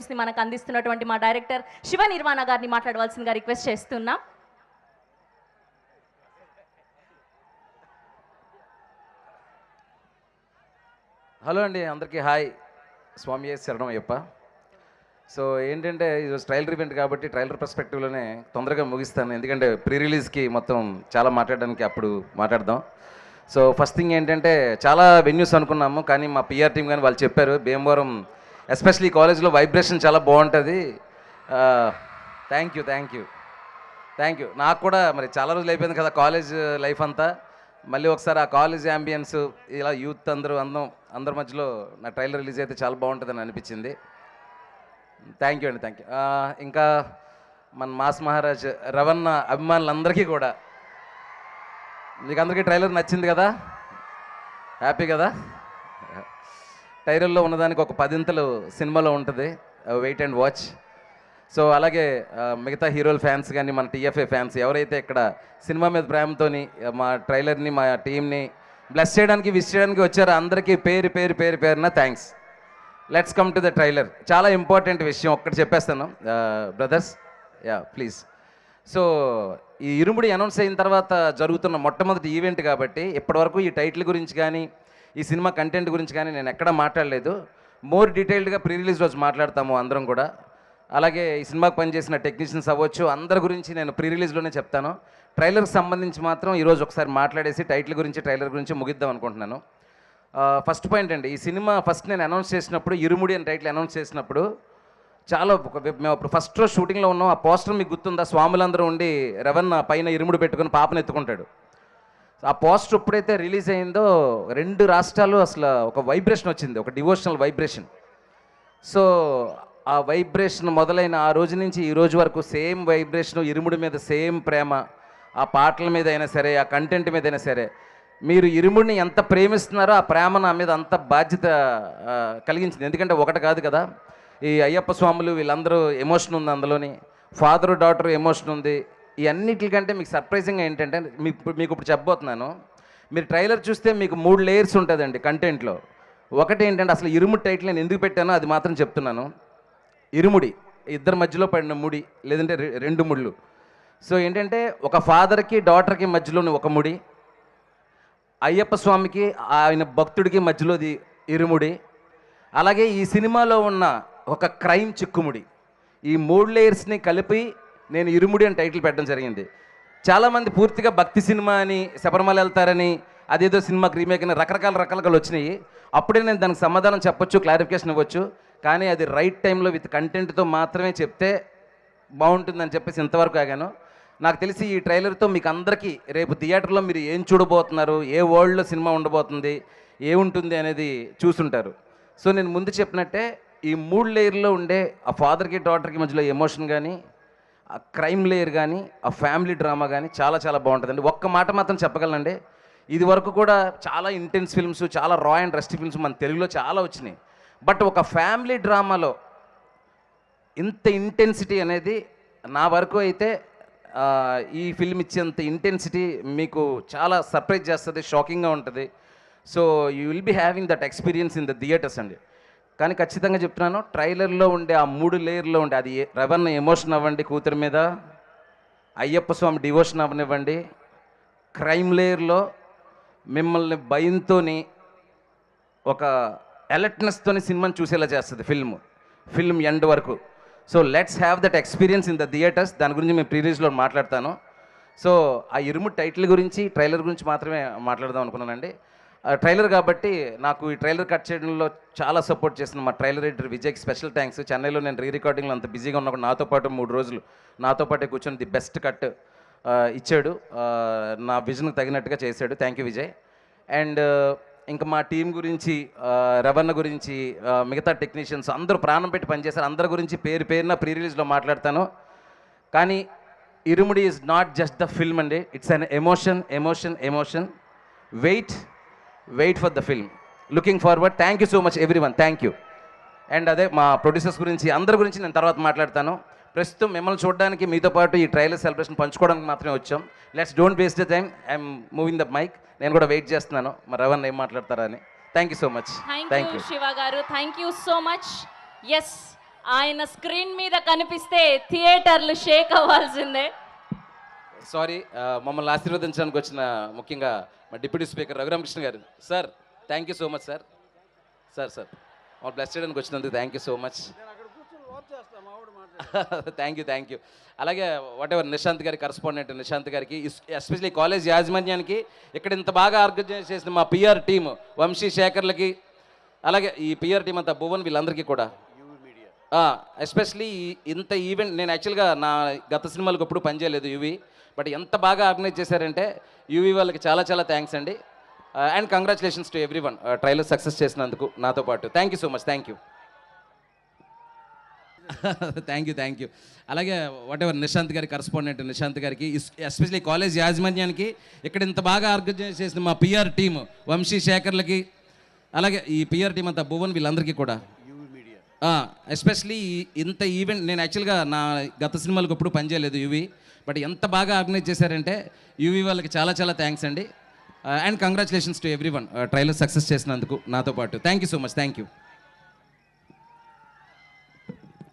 ఎమోషన్స్ని మనకు అందిస్తున్నటువంటి మా డైరెక్టర్ శివ నిర్వాణ గారిని మాట్లాడవలసిందిగా రిక్వెస్ట్ చేస్తున్నాం. హలో అండి, అందరికీ హాయ్. స్వామి శరణం అయ్యప్ప. సో ఏంటంటే ఈరోజు ట్రైలర్ ఈవెంట్ కాబట్టి ట్రైలర్ పర్స్పెక్టివ్లోనే తొందరగా ముగిస్తాను, ఎందుకంటే ప్రీ రిలీజ్కి మొత్తం చాలా మాట్లాడడానికి అప్పుడు మాట్లాడదాం. సో ఫస్ట్ థింగ్ ఏంటంటే చాలా వెన్యూస్ అనుకున్నాము, కానీ మా పిఆర్ టీం కానీ వాళ్ళు చెప్పారు భీమవరం ఎస్పెషల్లీ కాలేజ్లో వైబ్రేషన్ చాలా బాగుంటుంది. Thank you thank you thank you. నాకు కూడా మరి చాలా రోజులు అయిపోయింది కదా కాలేజ్ లైఫ్ అంతా, మళ్ళీ ఒకసారి ఆ కాలేజ్ యాంబియన్స్ ఇలా యూత్ అందరి మధ్యలో నా ట్రైలర్ రిలీజ్ అయితే చాలా బాగుంటుందని అనిపించింది. థ్యాంక్ యూ అండి, థ్యాంక్ యూ. ఇంకా మన మాస్ మహారాజ్ రవణ అభిమానులందరికీ కూడా, మీకు అందరికీ ట్రైలర్ నచ్చింది కదా, హ్యాపీ కదా. ట్రైలర్లో ఉన్నదానికి ఒక 10 సినిమాలో ఉంటుంది, వెయిట్ అండ్ వాచ్. సో అలాగే మిగతా హీరోల ఫ్యాన్స్ కానీ మన టీఎఫ్ఏ ఫ్యాన్స్ ఎవరైతే ఇక్కడ సినిమా మీద ప్రేమతోని మా ట్రైలర్ని మా టీంని బ్లెస్ చేయడానికి విష్ చేయడానికి వచ్చారో అందరికీ పేరున thanks. Let's come to the trailer. చాలా ఇంపార్టెంట్ విషయం ఒక్కటి చెప్పేస్తాను బ్రదర్స్, యా ప్లీజ్. సో ఈ ఇరుముడి అనౌన్స్ అయిన తర్వాత జరుగుతున్న మొట్టమొదటి ఈవెంట్ కాబట్టి ఇప్పటివరకు ఈ టైటిల్ గురించి కానీ ఈ సినిమా కంటెంట్ గురించి కానీ నేను ఎక్కడా మాట్లాడలేదు. మోర్ డీటెయిల్డ్గా ప్రీ రిలీజ్ రోజు మాట్లాడతాము అందరం కూడా. అలాగే ఈ సినిమాకి పనిచేసిన టెక్నీషియన్స్ అవ్వచ్చు, అందరి గురించి నేను ప్రీ రిలీజ్లోనే చెప్తాను. ట్రైలర్కి సంబంధించి మాత్రం ఈరోజు ఒకసారి మాట్లాడేసి ట్రైలర్ గురించి ముగిద్దాం అనుకుంటున్నాను. ఫస్ట్ పాయింట్ అండి, ఈ సినిమా ఫస్ట్ నేను అనౌన్స్ చేసినప్పుడు ఇరుముడి అని టైటిల్ అనౌన్స్ చేసినప్పుడు చాలా మేము అప్పుడు ఫస్ట్ రోజు షూటింగ్లో ఉన్నాం. ఆ పోస్టర్ మీకు గుర్తుందా, స్వాములందరూ ఉండి రవణ పైన ఇరుముడి పెట్టుకుని పాపను ఎత్తుకుంటాడు. ఆ పోస్టర్ ఎప్పుడైతే రిలీజ్ అయిందో 2 రాష్ట్రాలు అసలు ఒక వైబ్రేషన్ వచ్చింది, ఒక డివోషనల్ వైబ్రేషన్. సో ఆ వైబ్రేషన్ మొదలైన ఆ రోజు నుంచి ఈ రోజు వరకు సేమ్ వైబ్రేషన్, ఇరుముడి మీద సేమ్ ప్రేమ, ఆ పాటల మీద అయినా సరే ఆ కంటెంట్ మీద అయినా సరే. మీరు ఇరుముడిని ఎంత ప్రేమిస్తున్నారో ఆ ప్రేమ నా మీద అంత బాధ్యత కలిగించింది. ఎందుకంటే ఒకటి కాదు కదా, ఈ అయ్యప్ప స్వాములు వీళ్ళందరూ ఎమోషన్ ఉంది అందులోని, ఫాదరు డాటర్ ఎమోషన్ ఉంది. ఈ అన్నిటికంటే మీకు సర్ప్రైజింగ్గా ఏంటంటే మీకు ఇప్పుడు చెప్పబోతున్నాను. మీరు ట్రైలర్ చూస్తే మీకు 3 లేయర్స్ ఉంటుందండి కంటెంట్లో. ఒకటి ఏంటంటే అసలు ఇరుముడి టైటిల్ నేను ఎందుకు పెట్టానో అది మాత్రం చెప్తున్నాను. ఇరుముడి ఇద్దరి మధ్యలో పడిన ముడి, లేదంటే 2 ముళ్ళు. సో ఏంటంటే ఒక ఫాదర్కి డాటర్కి మధ్యలోని ఒక ముడి, అయ్యప్ప స్వామికి ఆయన భక్తుడికి మధ్యలోది ఇరుముడి, అలాగే ఈ సినిమాలో ఉన్న ఒక క్రైమ్ చిక్కుముడి. ఈ 3 లేయర్స్ని కలిపి నేను ఇరుముడి అని టైటిల్ పెట్టడం జరిగింది. చాలామంది పూర్తిగా భక్తి సినిమా అని శబరిమల వెళ్తారని అదేదో సినిమాకి రీమేక్ అని రకరకాలుగా వచ్చినాయి. అప్పుడే నేను దానికి సమాధానం చెప్పొచ్చు, క్లారిఫికేషన్ ఇవ్వచ్చు. కానీ అది రైట్ టైంలో విత్ కంటెంట్తో మాత్రమే చెప్తే బాగుంటుందని చెప్పేసి ఇంతవరకు ఆగాను. నాకు తెలిసి ఈ ట్రైలర్తో మీకు అందరికీ రేపు థియేటర్లో మీరు ఏం చూడబోతున్నారు, ఏ వరల్డ్లో సినిమా ఉండబోతుంది, ఏముంటుంది అనేది చూసుంటారు. సో నేను ముందు చెప్పినట్టే ఈ 3 లేయర్లో ఉండే ఆ ఫాదర్కి డాటర్కి మధ్యలో ఎమోషన్ కానీ, ఆ క్రైమ్ లేయర్ కానీ, ఆ ఫ్యామిలీ డ్రామా కానీ చాలా చాలా బాగుంటుందండి. ఒక్క మాట మాత్రం చెప్పగలనండి, ఇది వరకు కూడా చాలా ఇంటెన్స్ ఫిల్మ్స్, చాలా రా అండ్ రస్టీ ఫిల్మ్స్ మన తెలుగులో చాలా వచ్చినాయి. బట్ ఒక ఫ్యామిలీ డ్రామాలో ఇంత ఇంటెన్సిటీ అనేది నా వరకు అయితే ఈ ఫిల్మ్ ఇచ్చేంత ఇంటెన్సిటీ మీకు చాలా సర్ప్రైజ్ చేస్తుంది, షాకింగ్గా ఉంటుంది. So you will be having that experience in the theatres అండి. కానీ ఖచ్చితంగా చెప్తున్నాను, ట్రైలర్లో ఉండే ఆ 3 లేయర్లో ఉండే అది రవణ ఎమోషన్ అవ్వండి కూతురు మీద, అయ్యప్ప స్వామి డివోషన్ అవ్వనివ్వండి, క్రైమ్ లేయర్లో మిమ్మల్ని భయంతోని ఒక అలర్ట్నెస్తోని సినిమాని చూసేలా చేస్తుంది ఫిల్మ్ ఎండ్ వరకు. So let's have that experience in the theatres. దాని గురించి మేము ప్రీ రిలీజ్లో మాట్లాడతాను. సో ఆ ఇరుముడి టైటిల్ గురించి ట్రైలర్ గురించి మాత్రమే మాట్లాడదాం అనుకున్నానండి. ట్రైలర్ కాబట్టి నాకు ఈ ట్రైలర్ కట్ చేయడంలో చాలా సపోర్ట్ చేసిన మా ట్రైలర్ ఎడిటర్ విజయ్కి స్పెషల్ థ్యాంక్స్. చెన్నైలో నేను రికార్డింగ్లో అంత బిజీగా ఉన్నప్పుడు నాతో పాటు 3 రోజులు నాతో పాటే కూర్చొని ది బెస్ట్ కట్ ఇచ్చాడు, నా విజన్కి తగినట్టుగా చేశాడు. Thank you Vijay. అండ్ ఇంకా మా టీం గురించి, రవణ గురించి, మిగతా టెక్నీషియన్స్ అందరూ ప్రాణం పెట్టి పనిచేశారు. అందరి గురించి పేరున ప్రీ రిలీజ్లో మాట్లాడతాను. కానీ Irumudi is not just the film అండి, it's an emotion. Wait for the film. Looking forward. Thank you so much everyone, thank you. And అదే మా ప్రొడ్యూసర్స్ గురించి, అందరి గురించి నేను తర్వాత మాట్లాడతాను. ప్రస్తుతం మిమ్మల్ని చూడడానికి మీతో పాటు ఈ ట్రైలర్ సెలబ్రేషన్ పంచుకోవడానికి మాత్రమే వచ్చాం. Let's don't waste the time, I'm moving the mic. నేను కూడా వెయిట్ చేస్తున్నాను మరి రవణ ఏం మాట్లాడతారా అని. Thank you so much. Thank you Shiva గారు, thank you so much. Yes, ఆయన స్క్రీన్ మీద కనిపిస్తే థియేటర్లు షేక్ అవ్వాల్సిందే. సారీ, మమ్మల్ని ఆశీర్వదించడానికి వచ్చిన ముఖ్యంగా మా డిప్యూటీ స్పీకర్ రఘురామకృష్ణ గారు. Sir thank you so much sir. Sir మమ్మల్ని బ్లెస్ చేయడానికి వచ్చినందుకు thank you so much. Thank you. అలాగే వాట్ ఎవర్ నిశాంత్ గారి కరస్పాండెంట్ నిశాంత్ గారికి, ఎస్పెషలీ కాలేజ్ యాజమాన్యానికి, ఇక్కడ ఇంత బాగా ఆర్గనైజ్ చేసిన మా పిఆర్ టీమ్ వంశీ శేఖర్లకి, అలాగే ఈ పిఆర్ టీం అంతా భువన్ వీళ్ళందరికీ కూడా, ఎస్పెషలీ ఇంత ఈవెంట్ నేను యాక్చువల్గా నా గత సినిమాలకు ఎప్పుడు పనిచేయలేదు యూవీ, బట్ ఎంత బాగా ఆర్గనైజ్ చేశారంటే యూవీ వాళ్ళకి చాలా చాలా థ్యాంక్స్ అండి. 'And congratulations to everyone. Trailer success చేసినందుకు నాతో పాటు. Thank you so much. Thank you. అలాగే వాట్ ఎవర్ నిశాంత్ గారి కరస్పాండెంట్ నిశాంత్ గారికి, ఎస్పెషలీ కాలేజ్ యాజమాన్యానికి, ఇక్కడ ఇంత బాగా ఆర్గనైజ్ చేసిన మా పిఆర్ టీమ్ వంశీ శేఖర్లకి, అలాగే ఈ పిఆర్ టీం అంతా భువన్ వీళ్ళందరికీ కూడా, ఎస్పెషలీ ఇంత ఈవెంట్ నేను యాక్చువల్గా నా గత సినిమాలకు ఎప్పుడు పనిచేయలేదు యూవీ, బట్ ఎంత బాగా ఆర్గనైజ్ చేశారంటే, and congratulations to every one. Trailer success చేసినందుకు నాతో పాటు. Thank you so much. Thank you. అలాగే వాట్ ఎవర్ నిశాంత్ గారి కరస్పాండెంట్ నిశాంత్ గారికి, ఎస్పెషలీ కాలేజ్ యాజమాన్యానికి, ఇక్కడ ఇంత బాగా ఆర్గనైజ్ చేసిన మా పిఆర్ టీమ్ వంశీ శేఖర్లకి, అలాగే ఈ పిఆర్ టీం అంతా భువన్ వీళ్ళందరికీ కూడా, ఎస్పెషలీ ఇంత ఈవెంట్ నేను యాక్చువల్గా నా గత సినిమాలకు ఎప్పుడు పనిచేయలేదు యూవీ, బట్ ఎంత బాగా ఆర్గనైజ్ చేశారంటే యూవీ వాళ్ళకి చాలా చాలా థ్యాంక్స్ అండి. And congratulations to every one. Trailer success చేసినందుకు నాతో పాటు. Thank you so much. Thank you.